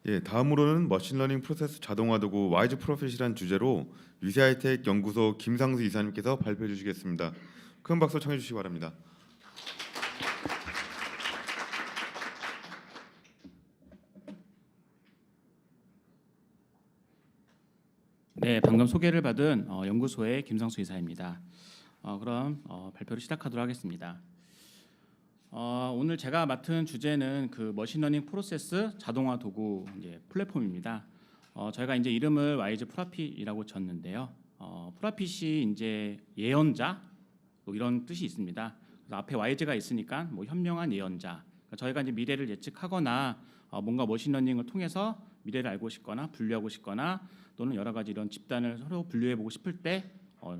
예, 다음으로는 머신러닝 프로세스 자동화 도구 와이즈 프로핏이란 주제로 위세하이텍 연구소 김상수 이사님께서 발표해 주시겠습니다. 큰 박수 청해 주시기 바랍니다. 네, 방금 소개를 받은 연구소의 김상수 이사입니다. 그럼 발표를 시작하도록 하겠습니다. 오늘 제가 맡은 주제는 그 머신러닝 프로세스 자동화 도구 플랫폼입니다. 저희가 이제 이름을 와이즈 프라핏이라고 졌는데요. 프라핏이 이제 예언자 뭐 이런 뜻이 있습니다. 그래서 앞에 와이즈가 있으니까 뭐 현명한 예언자. 그러니까 저희가 이제 미래를 예측하거나 뭔가 머신러닝을 통해서 미래를 알고 싶거나 분류하고 싶거나 또는 여러 가지 이런 집단을 서로 분류해 보고 싶을 때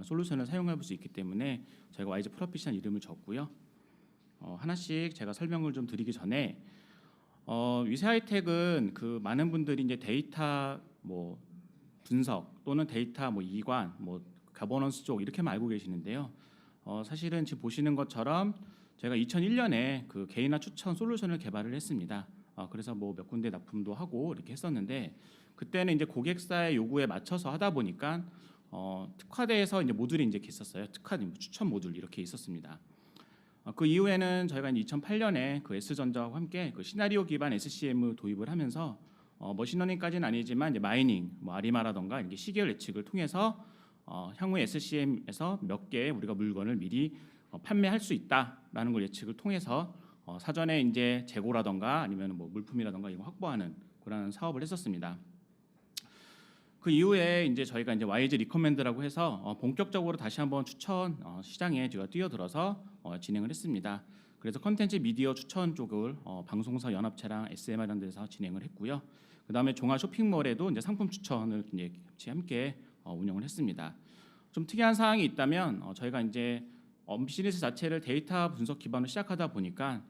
솔루션을 사용해 볼 수 있기 때문에 저희가 와이즈 프라핏이라는 이름을 줬고요. 하나씩 제가 설명을 좀 드리기 전에 위세하이텍은 그 많은 분들이 이제 데이터 뭐 분석 또는 데이터 뭐 이관 뭐 가버넌스 쪽 이렇게만 알고 계시는데요. 사실은 지금 보시는 것처럼 제가 2001년에 그 개인화 추천 솔루션을 개발을 했습니다. 그래서 뭐 몇 군데 납품도 하고 이렇게 했었는데 그때는 이제 고객사의 요구에 맞춰서 하다 보니까 특화돼서 이제 모듈이 이제 있었어요. 특화 추천 모듈 이렇게 있었습니다. 그 이후에는 저희가 이제 2008년에 그 S전자와 함께 그 시나리오 기반 SCM 도입을 하면서 머신러닝까지는 아니지만 이제 마이닝, 뭐 아리마라던가 이렇게 시계열 예측을 통해서 향후 SCM에서 몇 개의 우리가 물건을 미리 판매할 수 있다라는 걸 예측을 통해서 사전에 이제 재고라던가 아니면 뭐 물품이라던가 이거 확보하는 그런 사업을 했었습니다. 그 이후에 이제 저희가 이제 YG 리커멘드라고 해서 본격적으로 다시 한번 추천 시장에 제가 뛰어들어서 진행을 했습니다. 그래서 컨텐츠 미디어 추천 쪽을 방송사 연합체랑 SMR 이런 데서 진행을 했고요. 그다음에 종합 쇼핑몰에도 이제 상품 추천을 이제 같이 함께 운영을 했습니다. 좀 특이한 사항이 있다면 저희가 이제 비즈니스 자체를 데이터 분석 기반으로 시작하다 보니까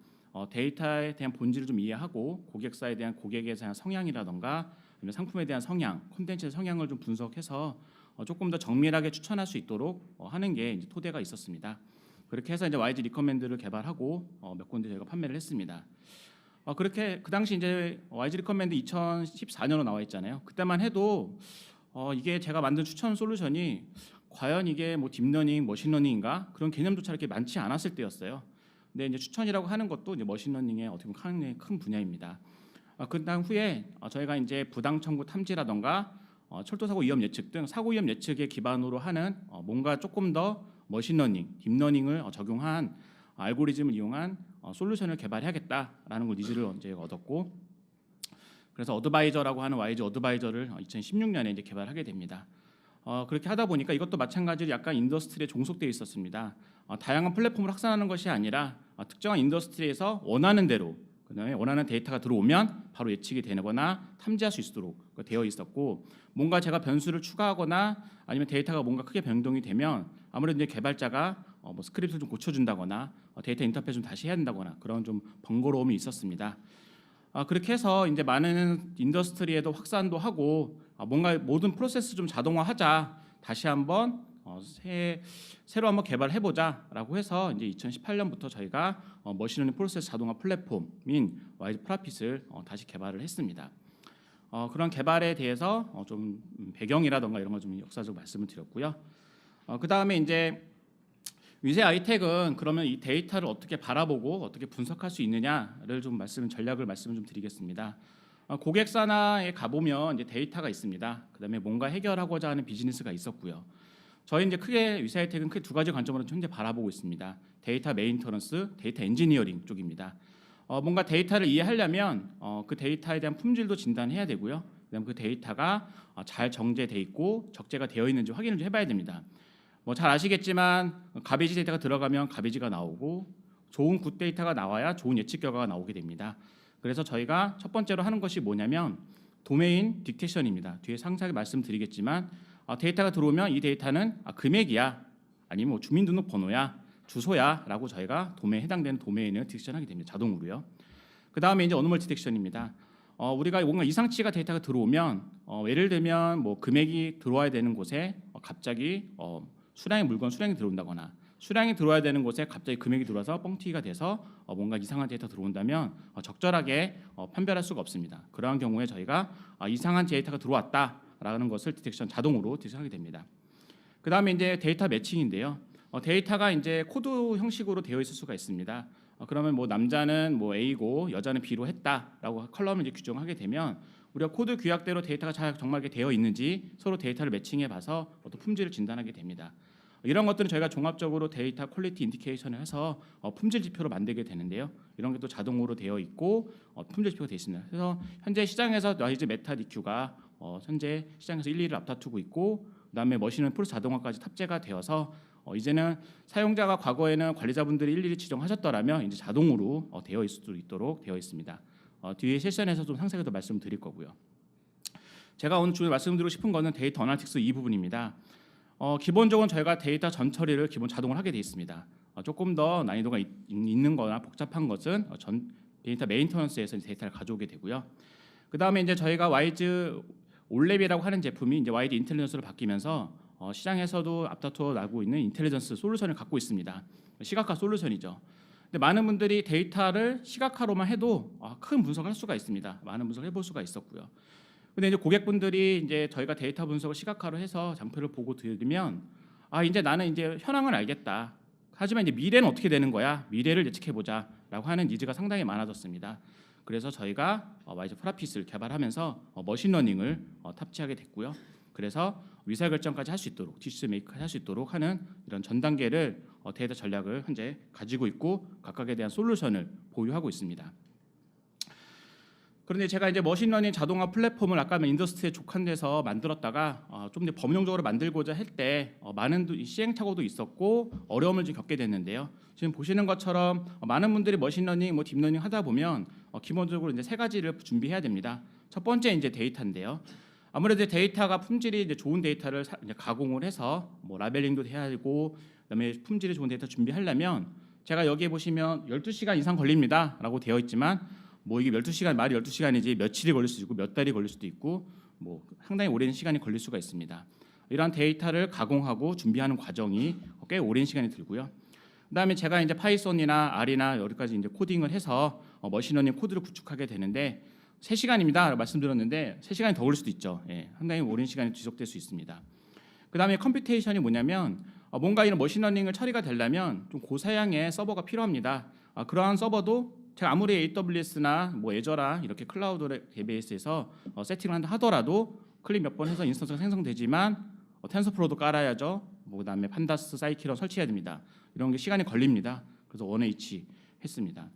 데이터에 대한 본질을 좀 이해하고 고객사에 대한 고객에 대한 성향이라던가 아니면 상품에 대한 성향, 콘텐츠의 성향을 좀 분석해서 조금 더 정밀하게 추천할 수 있도록 하는 게 이제 토대가 있었습니다. 그렇게 해서 이제 YG 리커멘드를 개발하고 몇 군데 저희가 판매를 했습니다. 그렇게 그 당시 이제 YG 리커멘드 2014년으로 나와 있잖아요. 그때만 해도 이게 제가 만든 추천 솔루션이 과연 이게 뭐 딥러닝, 머신러닝인가 그런 개념조차 이렇게 많지 않았을 때였어요. 근데 이제 추천이라고 하는 것도 이제 머신러닝의 어떻게 보면 상당히 큰 분야입니다. 그다음 후에 저희가 이제 부당 청구 탐지라던가 철도 사고 위험 예측 등 사고 위험 예측에 기반으로 하는 뭔가 조금 더 머신러닝, 딥러닝을 적용한 알고리즘을 이용한 솔루션을 개발해야겠다라는 걸 니즈를 이제 얻었고 그래서 어드바이저라고 하는 YG 어드바이저를 2016년에 이제 개발하게 됩니다. 그렇게 하다 보니까 이것도 마찬가지로 약간 인더스트리에 종속되어 있었습니다. 다양한 플랫폼을 확산하는 것이 아니라 특정한 인더스트리에서 원하는 대로 그다음에 원하는 데이터가 들어오면 바로 예측이 되거나 탐지할 수 있도록 되어 있었고 뭔가 제가 변수를 추가하거나 아니면 데이터가 뭔가 크게 변동이 되면 아무래도 이제 개발자가 뭐 스크립트를 좀 고쳐준다거나 데이터 인터페이스 좀 다시 해야 된다거나 그런 좀 번거로움이 있었습니다. 그렇게 해서 이제 많은 인더스트리에도 확산도 하고 뭔가 모든 프로세스 좀 자동화하자 다시 한번 새로 한번 개발해보자라고 해서 이제 2018년부터 저희가 머신러닝 프로세스 자동화 플랫폼인 YG 프라핏을 다시 개발을 했습니다. 그런 개발에 대해서 좀 배경이라던가 이런 걸 좀 역사적으로 말씀을 드렸고요. 그 다음에 이제 위세하이텍은 그러면 이 데이터를 어떻게 바라보고 어떻게 분석할 수 있느냐를 좀 전략을 말씀을 좀 드리겠습니다. 고객사나에 가보면 이제 데이터가 있습니다. 그다음에 뭔가 해결하고자 하는 비즈니스가 있었고요. 저희 이제 크게 위세하이텍은 크게 두 가지 관점으로 현재 바라보고 있습니다. 데이터 메인터넌스, 데이터 엔지니어링 쪽입니다. 뭔가 데이터를 이해하려면 그 데이터에 대한 품질도 진단해야 되고요. 그다음에 그 데이터가 잘 정제돼 있고 적재가 되어 있는지 확인을 좀 해봐야 됩니다. 뭐 잘 아시겠지만 가베이지 데이터가 들어가면 가베이지가 나오고 좋은 굿 데이터가 나와야 좋은 예측 결과가 나오게 됩니다. 그래서 저희가 첫 번째로 하는 것이 뭐냐면 도메인 딕테이션입니다. 뒤에 상세하게 말씀드리겠지만 데이터가 들어오면 이 데이터는 금액이야 아니면 뭐 주민등록번호야 주소야라고 저희가 해당되는 도메인을 딕션하게 됩니다. 자동으로요. 그 다음에 이제 어노멀티 딕션입니다. 우리가 뭔가 이상치가 데이터가 들어오면 예를 들면 뭐 금액이 들어와야 되는 곳에 갑자기 수량의 물건 수량이 들어온다거나 수량이 들어와야 되는 곳에 갑자기 금액이 들어와서 뻥튀기가 돼서 뭔가 이상한 데이터 들어온다면 적절하게 판별할 수가 없습니다. 그러한 경우에 저희가 이상한 데이터가 들어왔다라는 것을 디텍션 자동으로 디텍션하게 됩니다. 그 다음에 이제 데이터 매칭인데요. 데이터가 이제 코드 형식으로 되어 있을 수가 있습니다. 그러면 뭐 남자는 뭐 A고 여자는 B로 했다라고 컬럼을 이제 규정하게 되면 우리가 코드 규약대로 데이터가 잘 정말 이렇게 되어 있는지 서로 데이터를 매칭해봐서 어떤 품질을 진단하게 됩니다. 이런 것들은 저희가 종합적으로 데이터 퀄리티 인디케이션을 해서 품질 지표로 만들게 되는데요. 이런 게 또 자동으로 되어 있고 품질 지표가 되어 있습니다. 그래서 현재 시장에서 와이즈 메타 DQ가 현재 시장에서 1, 2를 앞다투고 있고 그다음에 머신은 프로세스 자동화까지 탑재가 되어서 이제는 사용자가 과거에는 관리자분들이 일일이 지정하셨더라면 이제 자동으로 되어 있을 수 있도록 되어 있습니다. 뒤에 세션에서 좀 상세하게 더 말씀드릴 거고요. 제가 오늘 주로 말씀드리고 싶은 거는 데이터 어널리틱스 이 부분입니다. 기본적으로 저희가 데이터 전 처리를 기본 자동으로 하게 돼 있습니다. 조금 더 난이도가 있는 거나 복잡한 것은 데이터 메인터넌스에서 데이터를 가져오게 되고요. 그다음에 이제 저희가 와이즈 올랩이라고 하는 제품이 이제 와이즈 인텔리전스로 바뀌면서 시장에서도 앞다투어 나고 있는 인텔리전스 솔루션을 갖고 있습니다. 시각화 솔루션이죠. 근데 많은 분들이 데이터를 시각화로만 해도 큰 분석을 할 수가 있습니다. 많은 분석을 해볼 수가 있었고요. 근데 이제 고객분들이 이제 저희가 데이터 분석을 시각화로 해서 장표를 보고 드리면 이제 나는 이제 현황을 알겠다. 하지만 이제 미래는 어떻게 되는 거야? 미래를 예측해 보자라고 하는 니즈가 상당히 많아졌습니다. 그래서 저희가 와이즈 프라핏을 개발하면서 머신러닝을 탑재하게 됐고요. 그래서 의사결정까지 할 수 있도록 디시전 메이크까지 할 수 있도록 하는 이런 전 단계를 데이터 전략을 현재 가지고 있고 각각에 대한 솔루션을 보유하고 있습니다. 그런데 제가 이제 머신러닝 자동화 플랫폼을 아까 인더스트리에 족한데서 만들었다가 좀 이제 범용적으로 만들고자 할 때 많은 시행착오도 있었고 어려움을 좀 겪게 됐는데요. 지금 보시는 것처럼 많은 분들이 머신러닝, 딥러닝 하다 보면 기본적으로 이제 세 가지를 준비해야 됩니다. 첫 번째 이제 데이터인데요. 아무래도 데이터가 품질이 이제 좋은 데이터를 이제 가공을 해서 라벨링도 해야 되고 그다음에 품질이 좋은 데이터 준비하려면 제가 여기에 보시면 12시간 이상 걸립니다라고 되어 있지만 이게 12시간 말이 12시간이지 며칠이 걸릴 수도 있고 몇 달이 걸릴 수도 있고 상당히 오랜 시간이 걸릴 수가 있습니다. 이러한 데이터를 가공하고 준비하는 과정이 꽤 오랜 시간이 들고요. 그다음에 제가 이제 파이썬이나 R이나 여기까지 이제 코딩을 해서 머신러닝 코드를 구축하게 되는데 3시간입니다. 말씀드렸는데 3시간이 더 걸릴 수도 있죠. 상당히 오랜 시간이 지속될 수 있습니다. 그다음에 컴퓨테이션이 뭐냐면 뭔가 이런 머신러닝을 처리가 되려면 좀 고사양의 서버가 필요합니다. 그러한 서버도 제가 아무리 AWS나 애저라 이렇게 클라우드 데이터베이스에서 세팅을 한다 하더라도 클릭 몇 번 해서 인스턴스가 생성되지만 텐서플로우도 깔아야죠. 그다음에 판다스 사이클런 설치해야 됩니다. 이런 게 시간이 걸립니다. 그래서 원H 했습니다.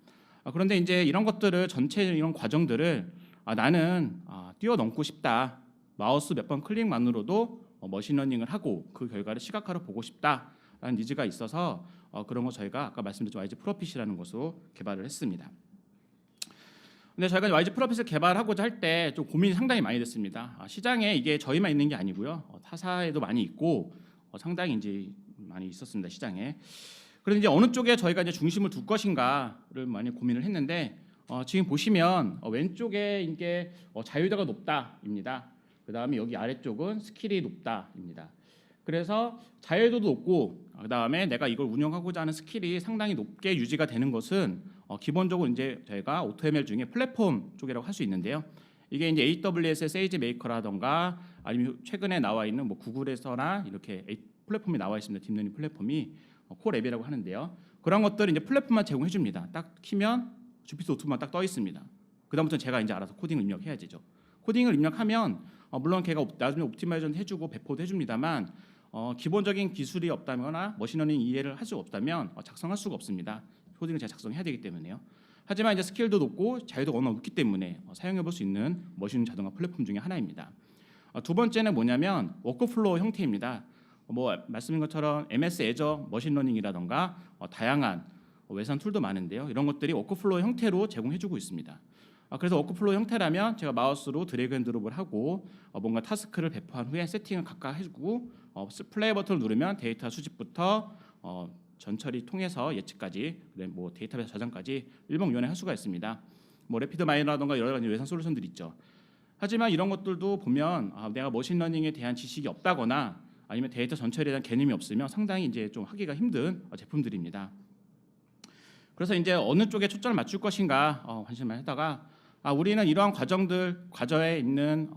그런데 이제 이런 것들을 전체 이런 과정들을 나는 뛰어넘고 싶다. 마우스 몇 번 클릭만으로도 머신러닝을 하고 그 결과를 시각화로 보고 싶다라는 니즈가 있어서 그런 거 저희가 아까 말씀드린 와이즈 프로핏이라는 것으로 개발을 했습니다. 근데 저희가 와이즈 프로핏을 개발하고자 할 때 좀 고민이 상당히 많이 됐습니다. 시장에 이게 저희만 있는 게 아니고요. 타사에도 많이 있고 상당히 이제 많이 있었습니다. 시장에. 그런데 이제 어느 쪽에 저희가 이제 중심을 둘 것인가를 많이 고민을 했는데 지금 보시면 왼쪽에 이게 자유도가 높다입니다. 그다음에 여기 아래쪽은 스킬이 높다입니다. 그래서 자유도도 높고 그다음에 내가 이걸 운영하고자 하는 스킬이 상당히 높게 유지가 되는 것은 기본적으로 이제 저희가 AutoML 중에 플랫폼 쪽이라고 할 수 있는데요. 이게 이제 AWS의 세이지 메이커라던가 아니면 최근에 나와 있는 구글에서나 이렇게 플랫폼이 나와 있습니다. 딥러닝 플랫폼이 콜앱이라고 하는데요. 그런 것들을 이제 플랫폼만 제공해 줍니다. 딱 키면 주피터 노트만 딱 떠 있습니다. 그다음부터는 제가 이제 알아서 코딩을 입력해야 되죠. 코딩을 입력하면 물론 걔가 나중에 옵티마이저는 해주고 배포도 해줍니다만 기본적인 기술이 없다거나 머신러닝 이해를 할 수 없다면 작성할 수가 없습니다. 코딩을 제가 작성해야 되기 때문에요. 하지만 이제 스킬도 높고 자유도가 워낙 높기 때문에 사용해 볼 수 있는 머신 자동화 플랫폼 중에 하나입니다. 두 번째는 뭐냐면 워크플로우 형태입니다. 말씀인 것처럼 MS 애저 머신러닝이라던가 다양한 외산 툴도 많은데요. 이런 것들이 워크플로우 형태로 제공해주고 있습니다. 그래서 워크플로우 형태라면 제가 마우스로 드래그 앤 드롭을 하고 뭔가 타스크를 배포한 후에 세팅을 각각 해주고 플레이 버튼을 누르면 데이터 수집부터 전처리 통해서 예측까지 데이터베이스 저장까지 일목요연히 할 수가 있습니다. 래피드 마이너라던가 여러 가지 외산 솔루션들이 있죠. 하지만 이런 것들도 보면 내가 머신러닝에 대한 지식이 없다거나 아니면 데이터 전처리에 대한 개념이 없으면 상당히 이제 좀 하기가 힘든 제품들입니다. 그래서 이제 어느 쪽에 초점을 맞출 것인가 관심을 하다가 우리는 이러한 과정에 있는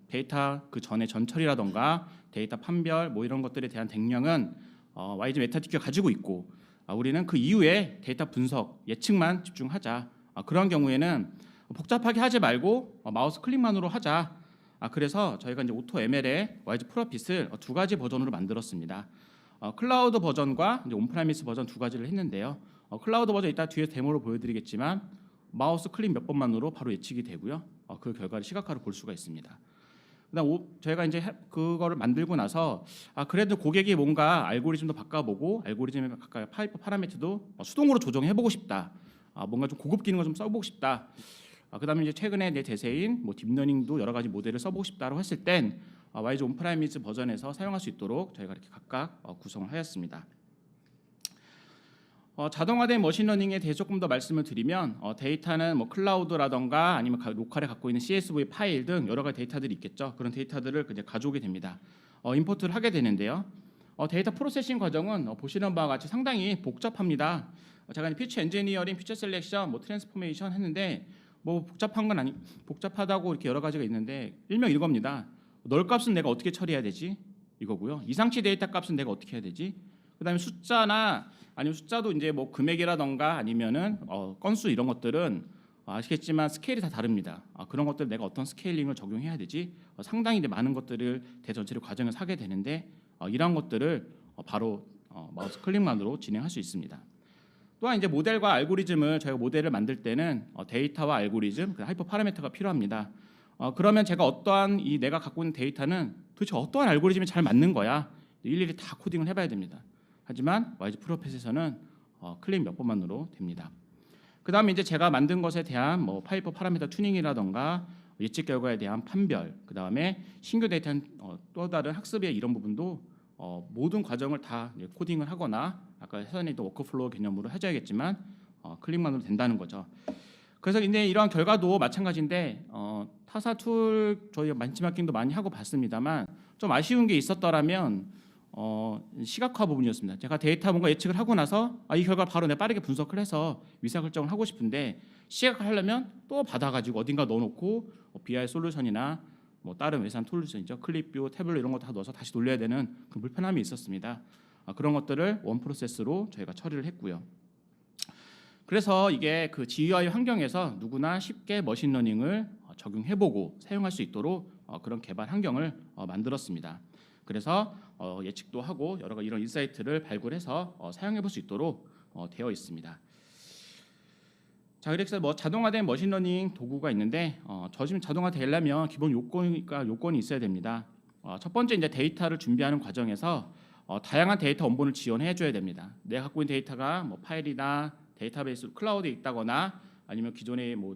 데이터 그 전에 전처리라던가 데이터 판별 뭐 이런 것들에 대한 댕령은 YG 메타DQ가 가지고 있고 우리는 그 이후에 데이터 분석 예측만 집중하자. 그런 경우에는 복잡하게 하지 말고 마우스 클릭만으로 하자. 그래서 저희가 이제 오토 ML의 YG 프로핏을 두 가지 버전으로 만들었습니다. 클라우드 버전과 이제 온프라미스 버전 두 가지를 했는데요. 클라우드 버전 이따 뒤에 데모로 보여드리겠지만 마우스 클릭 몇 번만으로 바로 예측이 되고요. 그 결과를 시각화로 볼 수가 있습니다. 그다음 저희가 이제 그거를 만들고 나서 그래도 고객이 뭔가 알고리즘도 바꿔보고 알고리즘에 가까이 파이프 파라미터도 수동으로 조정해보고 싶다. 뭔가 좀 고급 기능을 좀 써보고 싶다. 그다음에 이제 최근에 내 대세인 뭐 딥러닝도 여러 가지 모델을 써보고 싶다라고 했을 땐 YG 온프라미스 버전에서 사용할 수 있도록 저희가 이렇게 각각 구성을 하였습니다. 자동화된 머신러닝에 대해 조금 더 말씀을 드리면 데이터는 뭐 클라우드라던가 아니면 로컬에 갖고 있는 CSV 파일 등 여러 가지 데이터들이 있겠죠. 그런 데이터들을 이제 가져오게 됩니다. 임포트를 하게 되는데요. 데이터 프로세싱 과정은 보시는 바와 같이 상당히 복잡합니다. 제가 피처 엔지니어링, 피처 셀렉션, 뭐 트랜스포메이션 했는데 뭐 복잡한 건 복잡하다고 이렇게 여러 가지가 있는데 일명 이겁니다. 널 값은 내가 어떻게 처리해야 되지? 이거고요. 이상치 데이터 값은 내가 어떻게 해야 되지? 그다음에 숫자나 아니면 숫자도 이제 뭐 금액이라던가 아니면은 건수 이런 것들은 아시겠지만 스케일이 다 다릅니다. 그런 것들 내가 어떤 스케일링을 적용해야 되지? 상당히 이제 많은 것들을 대전체를 과정에서 하게 되는데 이런 것들을 바로 마우스 클릭만으로 진행할 수 있습니다. 또한 이제 모델과 알고리즘을 저희가 모델을 만들 때는 데이터와 알고리즘, 하이퍼 파라미터가 필요합니다. 그러면 제가 어떠한 내가 갖고 있는 데이터는 도대체 어떠한 알고리즘이 잘 맞는 거야? 일일이 다 코딩을 해봐야 됩니다. 하지만 YG 프로핏에서는 클릭 몇 번만으로 됩니다. 그다음에 이제 제가 만든 것에 대한 뭐 파이프 파라미터 튜닝이라던가 예측 결과에 대한 판별, 그다음에 신규 데이터 또 다른 학습의 이런 부분도 모든 과정을 다 코딩을 하거나 아까 해선이도 워크플로우 개념으로 해줘야겠지만 클릭만으로 된다는 거죠. 그래서 이제 이러한 결과도 마찬가지인데 타사 툴 저희가 벤치마킹도 많이 하고 봤습니다만 좀 아쉬운 게 있었더라면 시각화 부분이었습니다. 제가 데이터 뭔가 예측을 하고 나서 이 결과를 바로 내가 빠르게 분석을 해서 의사결정을 하고 싶은데 시각화하려면 또 받아가지고 어딘가 넣어놓고 BI 솔루션이나 뭐 다른 외산 솔루션이죠. 클립뷰, 태블릿 이런 거 다 넣어서 다시 돌려야 되는 그 불편함이 있었습니다. 그런 것들을 원 프로세스로 저희가 처리를 했고요. 그래서 이게 그 GUI 환경에서 누구나 쉽게 머신러닝을 적용해보고 사용할 수 있도록 그런 개발 환경을 만들었습니다. 그래서 예측도 하고 여러 가지 이런 인사이트를 발굴해서 사용해볼 수 있도록 되어 있습니다. 자, 그래서 뭐 자동화된 머신러닝 도구가 있는데 저 지금 자동화 되려면 기본 요건이 있어야 됩니다. 첫 번째 이제 데이터를 준비하는 과정에서 다양한 데이터 원본을 지원해줘야 됩니다. 내가 갖고 있는 데이터가 뭐 파일이나 데이터베이스 클라우드에 있다거나 아니면 기존의 뭐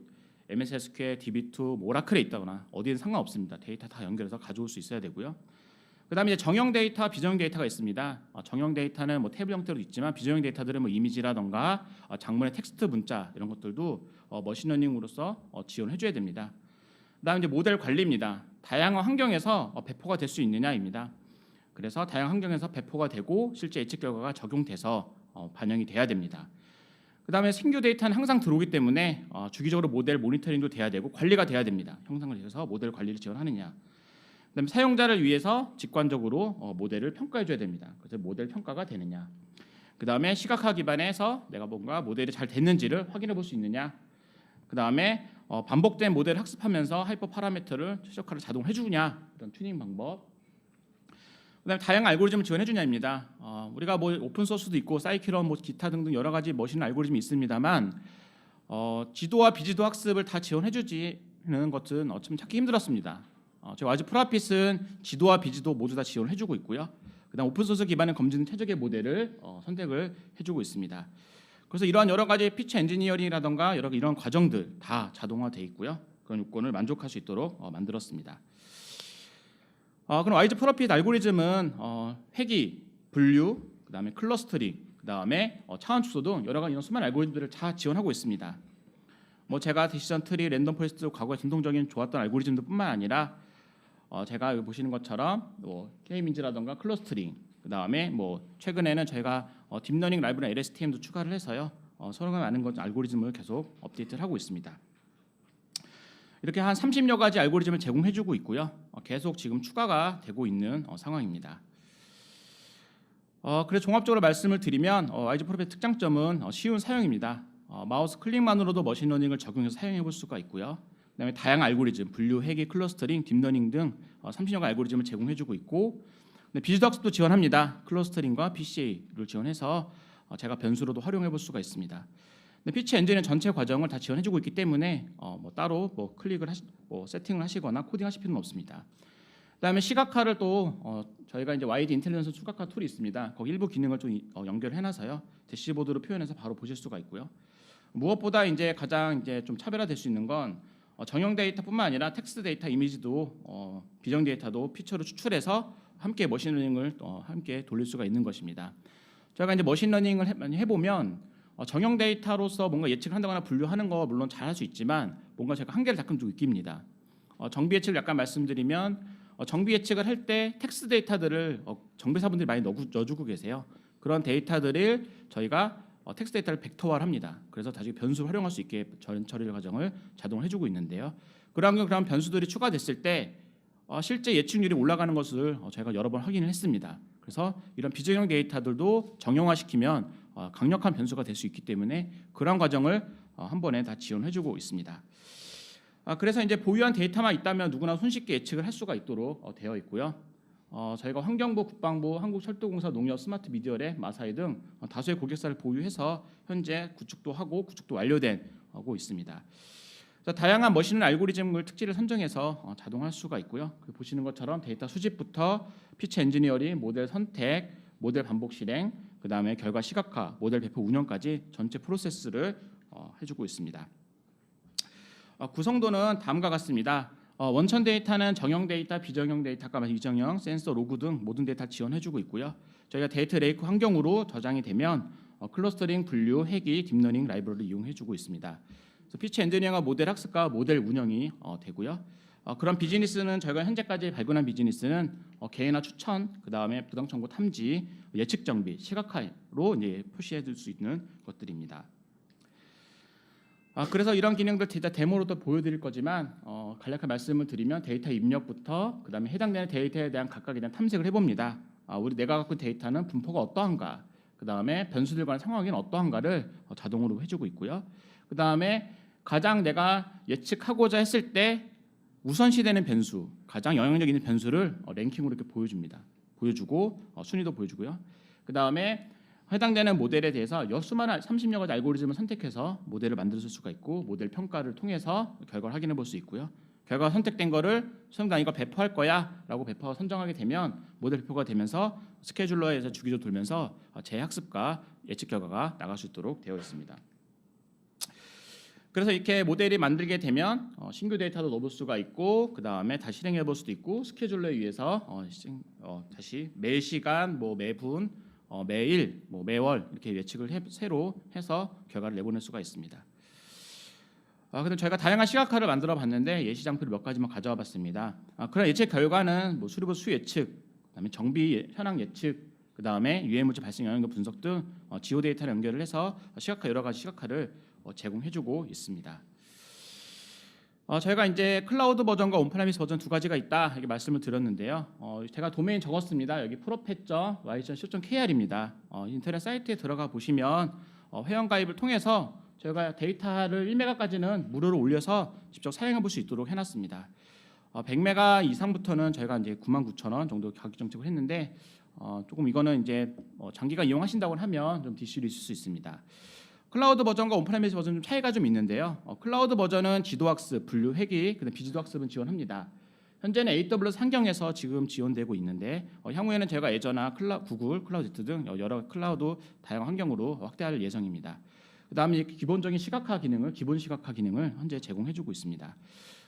MS SQL, DB2, 뭐 오라클에 있다거나 어디든 상관없습니다. 데이터 다 연결해서 가져올 수 있어야 되고요. 그다음에 이제 정형 데이터, 비정형 데이터가 있습니다. 정형 데이터는 뭐 태블 형태로 있지만 비정형 데이터들은 뭐 이미지라던가 장문의 텍스트 문자 이런 것들도 머신러닝으로서 지원해줘야 됩니다. 그다음에 이제 모델 관리입니다. 다양한 환경에서 배포가 될 수 있느냐입니다. 그래서 다양한 환경에서 배포가 되고 실제 예측 결과가 적용돼서 반영이 돼야 됩니다. 그다음에 신규 데이터는 항상 들어오기 때문에 주기적으로 모델 모니터링도 돼야 되고 관리가 돼야 됩니다. 형상을 해서 모델 관리를 지원하느냐. 그다음에 사용자를 위해서 직관적으로 모델을 평가해줘야 됩니다. 그래서 모델 평가가 되느냐. 그다음에 시각화 기반에서 내가 뭔가 모델이 잘 됐는지를 확인해 볼 수 있느냐. 그다음에 반복된 모델을 학습하면서 하이퍼 파라미터를 최적화를 자동해주냐. 이런 튜닝 방법. 그다음에 다양한 알고리즘을 지원해주냐입니다. 우리가 뭐 오픈 소스도 있고 사이클론, 뭐 기타 등등 여러 가지 머신 알고리즘이 있습니다만 지도와 비지도 학습을 다 지원해주지는 것은 참 찾기 힘들었습니다. 저희 YG 프로핏은 지도와 비지도 모두 다 지원을 해주고 있고요. 그다음 오픈 소스 기반의 검증 최적의 모델을 선택을 해주고 있습니다. 그래서 이러한 여러 가지 피처 엔지니어링이라던가 여러 이런 과정들 다 자동화돼 있고요. 그런 요건을 만족할 수 있도록 만들었습니다. 그럼 YG 프로핏 알고리즘은 회귀, 분류, 그다음에 클러스터링, 그다음에 차원 축소 등 여러 가지 이런 수많은 알고리즘들을 다 지원하고 있습니다. 뭐 제가 디시전 트리, 랜덤 포레스트 과거에 전통적인 좋았던 알고리즘들뿐만 아니라 제가 여기 보시는 것처럼 뭐 K민즈라던가 클러스터링, 그다음에 뭐 최근에는 저희가 딥러닝 라이브러리 LSTM도 추가를 해서요. 서로가 많은 것 알고리즘을 계속 업데이트를 하고 있습니다. 이렇게 한 30여 가지 알고리즘을 제공해주고 있고요. 계속 지금 추가가 되고 있는 상황입니다. 그래서 종합적으로 말씀을 드리면 YG 프로페의 특장점은 쉬운 사용입니다. 마우스 클릭만으로도 머신러닝을 적용해서 사용해 볼 수가 있고요. 그다음에 다양한 알고리즘, 분류, 회귀, 클러스터링, 딥러닝 등 30여 가지 알고리즘을 제공해주고 있고, 비주도 학습도 지원합니다. 클러스터링과 PCA를 지원해서 제가 변수로도 활용해 볼 수가 있습니다. 피치 엔진은 전체 과정을 다 지원해주고 있기 때문에 뭐 따로 뭐 클릭을 세팅을 하시거나 코딩하실 필요는 없습니다. 그다음에 시각화를 또 저희가 이제 YG 인텔리전스 시각화 툴이 있습니다. 거기 일부 기능을 좀 연결해놔서요 대시보드로 표현해서 바로 보실 수가 있고요. 무엇보다 이제 가장 이제 좀 차별화될 수 있는 건 정형 데이터뿐만 아니라 텍스트 데이터, 이미지도 비정 데이터도 피처로 추출해서 함께 머신러닝을 함께 돌릴 수가 있는 것입니다. 저희가 이제 머신러닝을 해보면 정형 데이터로서 뭔가 예측을 한다거나 분류하는 거 물론 잘할 수 있지만 뭔가 제가 한계를 가끔 좀 느낍니다. 정비 예측을 약간 말씀드리면 정비 예측을 할 때 텍스트 데이터들을 정비사분들이 많이 넣어주고 계세요. 그런 데이터들을 저희가 텍스트 데이터를 벡터화를 합니다. 그래서 다시 변수를 활용할 수 있게 처리 과정을 자동으로 해주고 있는데요. 그런 변수들이 추가됐을 때 실제 예측률이 올라가는 것을 저희가 여러 번 확인을 했습니다. 그래서 이런 비정형 데이터들도 정형화시키면 강력한 변수가 될 수 있기 때문에 그런 과정을 한 번에 다 지원해주고 있습니다. 그래서 이제 보유한 데이터만 있다면 누구나 손쉽게 예측을 할 수가 있도록 되어 있고요. 저희가 환경부, 국방부, 한국철도공사, 농협, 스마트 미디어랩, 마사이 등 다수의 고객사를 보유해서 현재 구축도 하고 구축도 완료되고 있습니다. 다양한 머신러닝 알고리즘을 특질을 선정해서 자동화할 수가 있고요. 보시는 것처럼 데이터 수집부터 피치 엔지니어링, 모델 선택, 모델 반복 실행, 그다음에 결과 시각화, 모델 배포 운영까지 전체 프로세스를 해주고 있습니다. 구성도는 다음과 같습니다. 원천 데이터는 정형 데이터, 비정형 데이터, 비정형, 센서, 로그 등 모든 데이터 지원해주고 있고요. 저희가 데이터 레이크 환경으로 저장이 되면 클러스터링, 분류, 회귀, 딥러닝 라이브러리를 이용해주고 있습니다. 피치 엔지니어링과 모델 학습과 모델 운영이 되고요. 그런 비즈니스는 저희가 현재까지 발견한 비즈니스는 개인화 추천, 그 다음에 부당 청구 탐지, 예측 정비, 시각화로 이제 표시해줄 수 있는 것들입니다. 그래서 이런 기능들 데모로도 보여드릴 거지만 간략한 말씀을 드리면 데이터 입력부터 그 다음에 해당되는 데이터에 대한 각각에 대한 탐색을 해봅니다. 내가 갖고 있는 데이터는 분포가 어떠한가, 그 다음에 변수들과의 상황이 어떠한가를 자동으로 해주고 있고요. 그 다음에 가장 내가 예측하고자 했을 때 우선시되는 변수, 가장 영향력 있는 변수를 랭킹으로 이렇게 보여주고 순위도 보여주고요. 그 다음에 해당되는 모델에 대해서 수많은 30여 가지 알고리즘을 선택해서 모델을 만들 수가 있고 모델 평가를 통해서 결과를 확인해 볼 수 있고요. 결과가 선택된 거를 수험단 이거 배포할 거야 라고 배포 선정하게 되면 모델 배포가 되면서 스케줄러에서 주기적으로 돌면서 재학습과 예측 결과가 나갈 수 있도록 되어 있습니다. 그래서 이렇게 모델이 만들게 되면 신규 데이터도 넣어볼 수가 있고 그 다음에 다시 실행해 볼 수도 있고 스케줄러에 의해서 다시 매 시간, 매분, 매일, 매월 이렇게 예측을 새로 해서 결과를 내보낼 수가 있습니다. 그럼 저희가 다양한 시각화를 만들어 봤는데 예시장표를 몇 가지만 가져와 봤습니다. 그런 예측 결과는 수리부 수 예측, 그다음에 정비 현황 예측, 그다음에 유해물질 발생 영향력 분석 등 지오 데이터를 연결을 해서 시각화 여러 가지 시각화를 제공해주고 있습니다. 저희가 이제 클라우드 버전과 온프레미스 버전 두 가지가 있다 이렇게 말씀을 드렸는데요. 제가 도메인 적었습니다. 여기 prophet.y.co.kr입니다. 인터넷 사이트에 들어가 보시면 회원 가입을 통해서 저희가 데이터를 1메가까지는 무료로 올려서 직접 사용해 볼 수 있도록 해놨습니다. 100메가 이상부터는 저희가 이제 99,000원 정도 가격 정책을 했는데 조금 이거는 이제 장기간 이용하신다고 하면 좀 DC로 있을 수 있습니다. 클라우드 버전과 온프레미스 버전 좀 차이가 좀 있는데요. 클라우드 버전은 지도학습, 분류, 회귀, 그다음 비지도학습은 지원합니다. 현재는 AWS 환경에서 지금 지원되고 있는데 향후에는 제가 예전에 구글, 클라우드 등 여러 클라우드 다양한 환경으로 확대할 예정입니다. 그다음에 기본적인 시각화 기능을 현재 제공해주고 있습니다.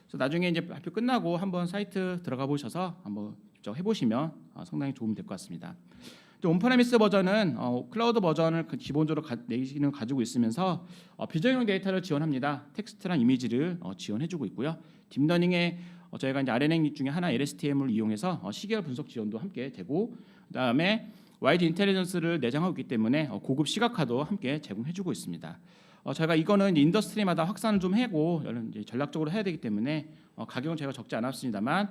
그래서 나중에 이제 발표 끝나고 한번 사이트 들어가 보셔서 한번 직접 해보시면 상당히 도움이 될 것 같습니다. 온프레미스 버전은 클라우드 버전을 기본적으로 내기는 가지고 있으면서 비정형 데이터를 지원합니다. 텍스트랑 이미지를 지원해주고 있고요. 딥러닝의 저희가 이제 RNA 중에 하나 LSTM을 이용해서 시계열 분석 지원도 함께 되고, 그다음에 YG 인텔리전스를 내장하고 있기 때문에 고급 시각화도 함께 제공해주고 있습니다. 저희가 이거는 이제 인더스트리마다 확산을 좀 하고 이제 전략적으로 해야 되기 때문에 가격은 제가 적지 않았습니다만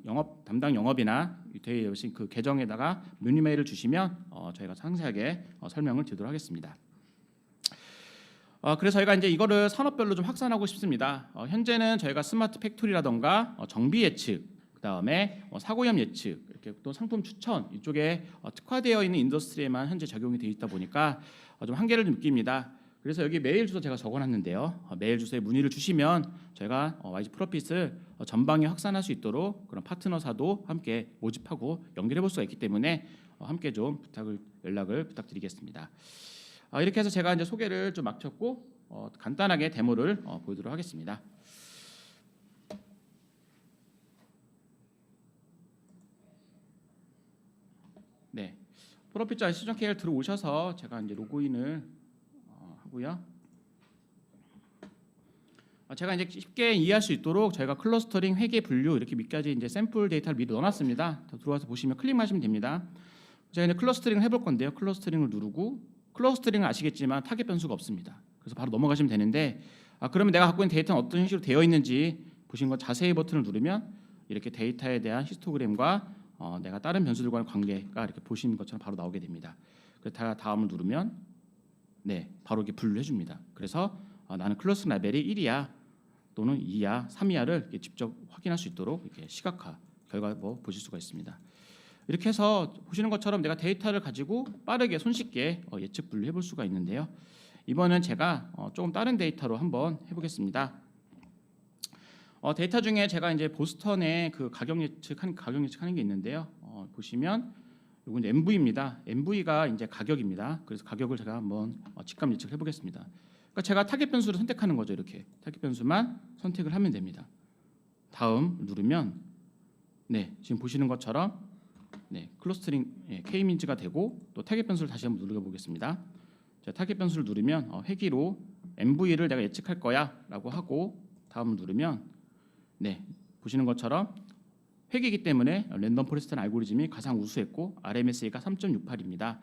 영업 담당 영업이나 되어 계신 그 계정에다가 문의메일을 주시면 저희가 상세하게 설명을 드리도록 하겠습니다. 그래서 저희가 이제 이거를 산업별로 좀 확산하고 싶습니다. 현재는 저희가 스마트 팩토리라던가 정비 예측, 그다음에 사고염 예측, 이렇게 또 상품 추천 이쪽에 특화되어 있는 인더스트리에만 현재 적용이 되어 있다 보니까 좀 한계를 좀 느낍니다. 그래서 여기 메일 주소 제가 적어놨는데요. 메일 주소에 문의를 주시면 저희가 YG 프로핏을 전방에 확산할 수 있도록 그런 파트너사도 함께 모집하고 연결해 볼 수가 있기 때문에 함께 좀 연락을 부탁드리겠습니다. 이렇게 해서 제가 이제 소개를 좀 마쳤고 간단하게 데모를 보여드리도록 하겠습니다. 네, 프로핏 시전 KL 들어오셔서 제가 이제 로그인을 하고요. 제가 이제 쉽게 이해할 수 있도록 저희가 클러스터링, 회계, 분류 이렇게 몇 가지 이제 샘플 데이터를 미리 넣어놨습니다. 들어와서 보시면 클릭하시면 됩니다. 제가 이제 클러스터링을 해볼 건데요. 클러스터링을 누르고 클러스터링은 아시겠지만 타겟 변수가 없습니다. 그래서 바로 넘어가시면 되는데 그러면 내가 갖고 있는 데이터는 어떤 형식으로 되어 있는지 보신 것 자세히 버튼을 누르면 이렇게 데이터에 대한 히스토그램과 내가 다른 변수들과의 관계가 이렇게 보시는 것처럼 바로 나오게 됩니다. 그래서 다음을 누르면 네, 바로 이렇게 분류해 줍니다. 그래서 나는 클러스 레벨이 1이야 또는 2야, 3이야를 이렇게 직접 확인할 수 있도록 이렇게 시각화 결과 보실 수가 있습니다. 이렇게 해서 보시는 것처럼 내가 데이터를 가지고 빠르게 손쉽게 예측 분류해 볼 수가 있는데요. 이번엔 제가 조금 다른 데이터로 한번 해보겠습니다. 데이터 중에 제가 이제 보스턴의 그 가격 예측하는 게 있는데요. 보시면 이건 MV입니다. MV가 이제 가격입니다. 그래서 가격을 제가 한번 직감 예측해 보겠습니다. 그러니까 제가 타겟 변수를 선택하는 거죠. 이렇게 타겟 변수만 선택을 하면 됩니다. 다음 누르면 네, 지금 보시는 것처럼 네, 클러스터링 K-민즈가 되고 또 타겟 변수를 다시 한번 누르어 보겠습니다. 자, 타겟 변수를 누르면 회기로 MV를 내가 예측할 거야라고 하고 다음을 누르면 네, 보시는 것처럼 회계이기 때문에 랜덤 포레스트 알고리즘이 가장 우수했고 RMSA가 3.68입니다.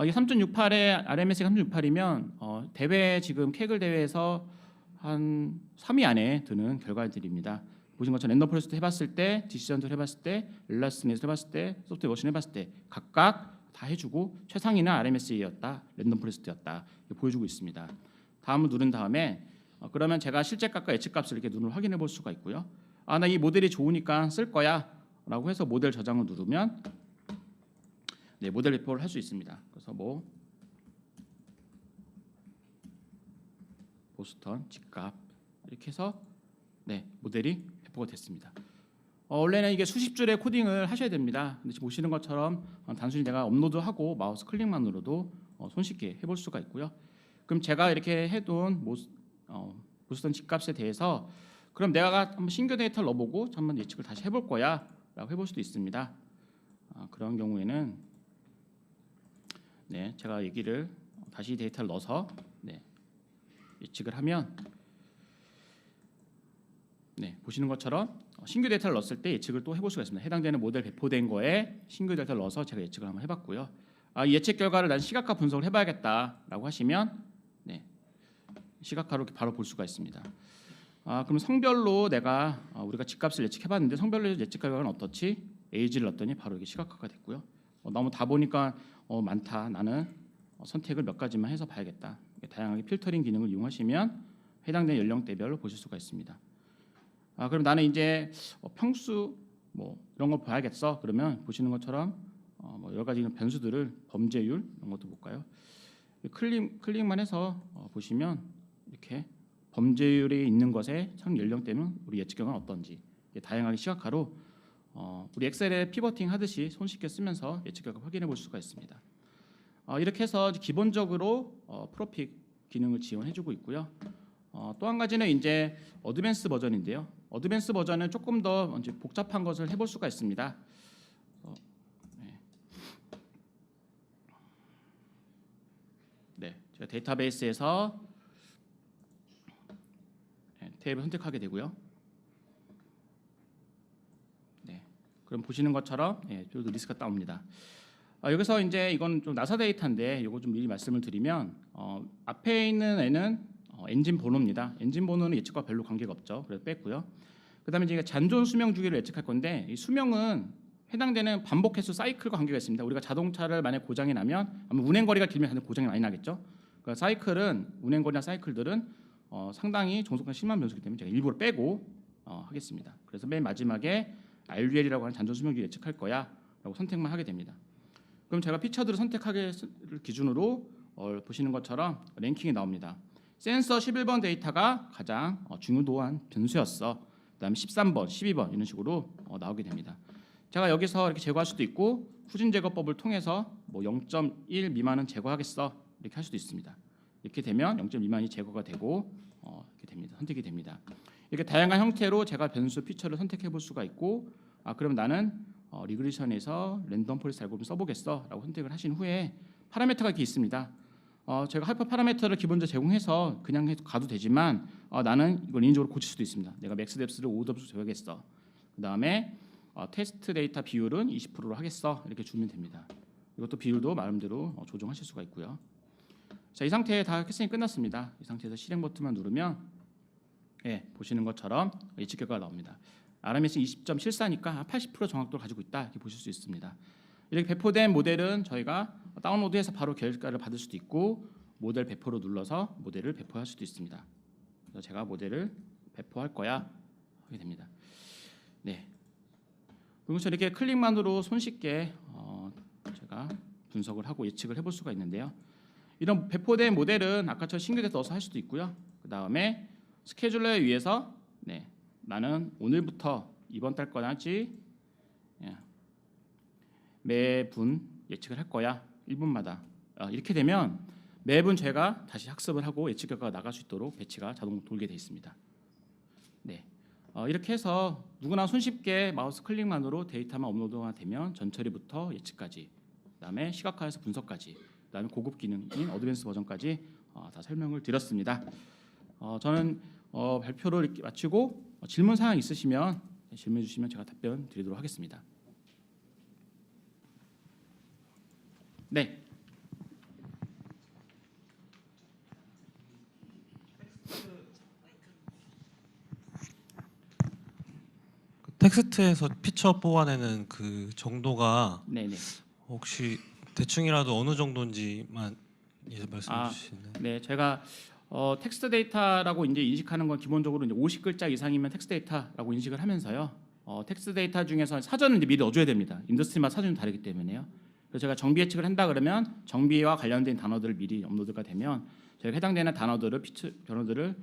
이게 3.68에 RMSA가 3.68이면 대회 지금 케글 대회에서 한 3위 안에 드는 결과들입니다. 보신 것처럼 랜덤 포레스트 해봤을 때, 디시전을 해봤을 때, 릴라스넷을 해봤을 때, 소프트웨어 머신 해봤을 때 각각 다 해주고 최상위는 RMSA였다, 랜덤 포레스트였다 보여주고 있습니다. 다음을 누른 다음에 그러면 제가 실제 값과 예측 값을 이렇게 눈으로 확인해 볼 수가 있고요. 나 이 모델이 좋으니까 쓸 거야라고 해서 모델 저장을 누르면 네, 모델 배포를 할 수 있습니다. 그래서 보스턴 집값 이렇게 해서 네, 모델이 배포가 됐습니다. 원래는 이게 수십 줄의 코딩을 하셔야 됩니다. 근데 지금 보시는 것처럼 단순히 내가 업로드하고 마우스 클릭만으로도 손쉽게 해볼 수가 있고요. 그럼 제가 이렇게 해둔 보스턴 집값에 대해서 그럼 내가 한번 신규 데이터를 넣어보고 한번 예측을 다시 해볼 거야라고 해볼 수도 있습니다. 그런 경우에는 네, 제가 얘기를 다시 데이터를 넣어서 네, 예측을 하면 네, 보시는 것처럼 신규 데이터를 넣었을 때 예측을 또 해볼 수가 있습니다. 해당되는 모델 배포된 거에 신규 데이터를 넣어서 제가 예측을 한번 해봤고요. 예측 결과를 난 시각화 분석을 해봐야겠다라고 하시면 네, 시각화로 바로 볼 수가 있습니다. 그럼 성별로 내가 우리가 집값을 예측해봤는데 성별로 예측 결과는 어떻지? 에이지를 넣었더니 바로 이게 시각화가 됐고요. 너무 다 보니까 많다. 나는 선택을 몇 가지만 해서 봐야겠다. 다양하게 필터링 기능을 이용하시면 해당되는 연령대별로 보실 수가 있습니다. 그럼 나는 이제 평수 이런 걸 봐야겠어. 그러면 보시는 것처럼 여러 가지 변수들을 범죄율 이런 것도 볼까요? 클릭만 해서 보시면 이렇게 범죄율이 있는 것에 상 연령대는 우리 예측 결과는 어떤지 다양하게 시각화로 우리 엑셀에 피버팅 하듯이 손쉽게 쓰면서 예측 결과 확인해 볼 수가 있습니다. 이렇게 해서 기본적으로 프로핏 기능을 지원해주고 있고요. 또 한 가지는 이제 어드밴스 버전인데요. 어드밴스 버전은 조금 더 이제 복잡한 것을 해볼 수가 있습니다. 네, 제가 데이터베이스에서 탭을 선택하게 되고요. 그럼 보시는 것처럼 필드 리스크가 나옵니다. 여기서 이제 이건 좀 나사 데이터인데 이거 좀 미리 말씀을 드리면 앞에 있는 애는 엔진 번호입니다. 엔진 번호는 예측과 별로 관계가 없죠. 그래서 뺐고요. 그다음에 이제 잔존 수명 주기를 예측할 건데 이 수명은 해당되는 반복 횟수 사이클과 관계가 있습니다. 우리가 자동차를 만약 고장이 나면 아마 운행 거리가 길면 다들 고장이 많이 나겠죠. 그러니까 사이클은 운행 거리나 사이클들은 상당히 종속한 심한 변수이기 때문에 제가 일부러 빼고 하겠습니다. 그래서 맨 마지막에 RUL이라고 하는 잔존 수명 주기 예측할 거야라고 선택만 하게 됩니다. 그럼 제가 피처들을 선택하기 기준으로 보시는 것처럼 랭킹이 나옵니다. 센서 11번 데이터가 가장 중요도한 변수였어. 그다음에 13번, 12번 이런 식으로 나오게 됩니다. 제가 여기서 이렇게 제거할 수도 있고 후진 제거법을 통해서 뭐 0.1 미만은 제거하겠어 이렇게 할 수도 있습니다. 이렇게 되면 0.1 미만이 제거가 되고 이렇게 됩니다. 선택이 됩니다. 이렇게 다양한 형태로 제가 변수 피처를 선택해 볼 수가 있고 그럼 나는 리그레션에서 랜덤 포레스트 알고리즘 써보겠어라고 선택을 하신 후에 파라미터가 이렇게 있습니다. 제가 하이퍼 파라미터를 기본적으로 제공해서 그냥 가도 되지만 나는 이걸 인위적으로 고칠 수도 있습니다. 내가 맥스 뎁스를 5덥수 줘야겠어. 그다음에 테스트 데이터 비율은 20%로 하겠어. 이렇게 주면 됩니다. 이것도 비율도 마음대로 조정하실 수가 있고요. 자, 이 상태에 다 캐스팅이 끝났습니다. 이 상태에서 실행 버튼만 누르면 보시는 것처럼 예측 결과가 나옵니다. RMS 20.74니까 80% 정확도를 가지고 있다 이렇게 보실 수 있습니다. 이렇게 배포된 모델은 저희가 다운로드해서 바로 결과를 받을 수도 있고 모델 배포로 눌러서 모델을 배포할 수도 있습니다. 그래서 제가 모델을 배포할 거야 하게 됩니다. 네. 그래서 이렇게 클릭만으로 손쉽게 제가 분석을 하고 예측을 해볼 수가 있는데요. 이런 배포된 모델은 아까처럼 신규에서 넣어서 할 수도 있고요. 그 다음에 스케줄러에 의해서 나는 오늘부터 이번 달 거나지 매분 예측을 할 거야 1분마다 이렇게 되면 매분 제가 다시 학습을 하고 예측 결과가 나갈 수 있도록 배치가 자동 돌게 되어 있습니다. 네, 이렇게 해서 누구나 손쉽게 마우스 클릭만으로 데이터만 업로드가 되면 전처리부터 예측까지, 그다음에 시각화해서 분석까지, 그다음에 고급 기능인 어드밴스 버전까지 다 설명을 드렸습니다. 저는 발표를 이렇게 마치고 질문 사항 있으시면 질문해 주시면 제가 답변 드리도록 하겠습니다. 네. 텍스트에서 피처 뽑아내는 그 정도가 네네. 혹시 대충이라도 어느 정도인지만 말씀해 주시나요? 네, 제가 텍스트 데이터라고 이제 인식하는 건 기본적으로 이제 50글자 이상이면 텍스트 데이터라고 인식을 하면서요. 텍스트 데이터 중에서 사전은 이제 미리 넣어줘야 됩니다. 인더스트리마다 사전이 다르기 때문에요. 그래서 제가 정비 예측을 한다 그러면 정비와 관련된 단어들을 미리 업로드가 되면 저희가 해당되는 단어들을 변호들을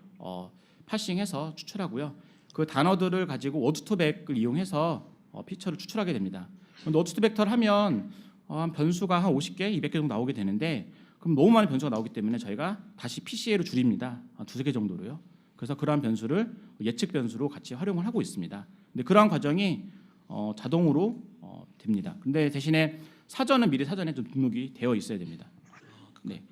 파싱해서 추출하고요. 그 단어들을 가지고 워드 투 벡을 이용해서 피처를 추출하게 됩니다. 근데 워드 투 벡터를 하면 한 변수가 한 50개, 200개 정도 나오게 되는데 그럼 너무 많은 변수가 나오기 때문에 저희가 다시 PCA로 줄입니다. 한 2-3개 정도로요. 그래서 그러한 변수를 예측 변수로 같이 활용을 하고 있습니다. 근데 그러한 과정이 자동으로 됩니다. 근데 대신에 사전은 미리 사전에 좀 등록이 되어 있어야 됩니다. 네.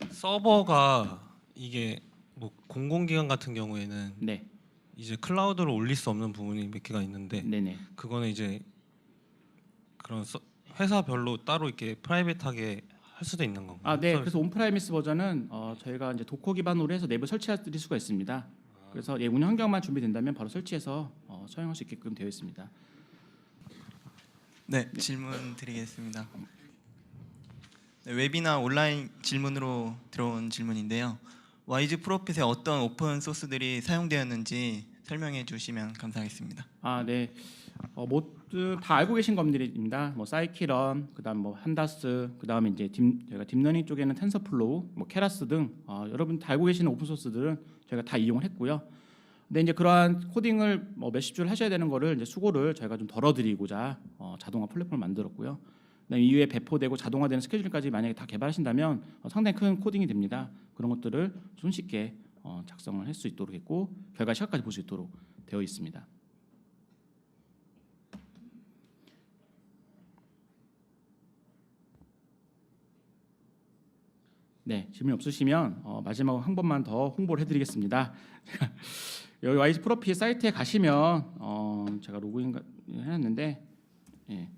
서버가 이게 뭐 공공기관 같은 경우에는 네. 이제 클라우드로 올릴 수 없는 부분이 몇 개가 있는데 네네. 그거는 이제 그런 회사별로 따로 이렇게 프라이빗하게 할 수도 있는 건가요? 네. 그래서 온프라이미스 버전은 저희가 이제 도커 기반으로 해서 내부 설치할 수가 있습니다. 그래서 운영 환경만 준비된다면 바로 설치해서 사용할 수 있게끔 되어 있습니다. 네, 질문 드리겠습니다. 네, 웹이나 온라인 질문으로 들어온 질문인데요. 와이즈 프로핏의 어떤 오픈 소스들이 사용되었는지 설명해 주시면 감사하겠습니다. 네. 모두 다 알고 계신 것들입니다. 뭐 사이키런, 그다음 뭐 한다스, 그다음에 이제 저희가 딥러닝 쪽에는 텐서플로우, 뭐 케라스 등 여러분 다 알고 계시는 오픈 소스들은 저희가 다 이용을 했고요. 근데 이제 그러한 코딩을 몇십 줄 하셔야 되는 거를 이제 수고를 저희가 좀 덜어드리고자 자동화 플랫폼을 만들었고요. 그다음에 이후에 배포되고 자동화되는 스케줄까지 만약에 다 개발하신다면 상당히 큰 코딩이 됩니다. 그런 것들을 손쉽게 작성을 할 수 있도록 했고 결과 시각까지 볼 수 있도록 되어 있습니다. 네, 질문 없으시면 마지막으로 한 번만 더 홍보를 해드리겠습니다. 여기 와이즈 프로핏 사이트에 가시면 지금 제가 로그인 해놨는데 예.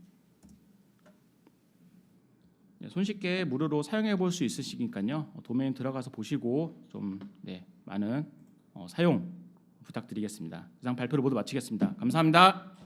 네, 손쉽게 무료로 사용해 볼 수 있으시니까요. 도메인 들어가서 보시고 좀 많은 사용 부탁드리겠습니다. 이상 발표를 모두 마치겠습니다. 감사합니다.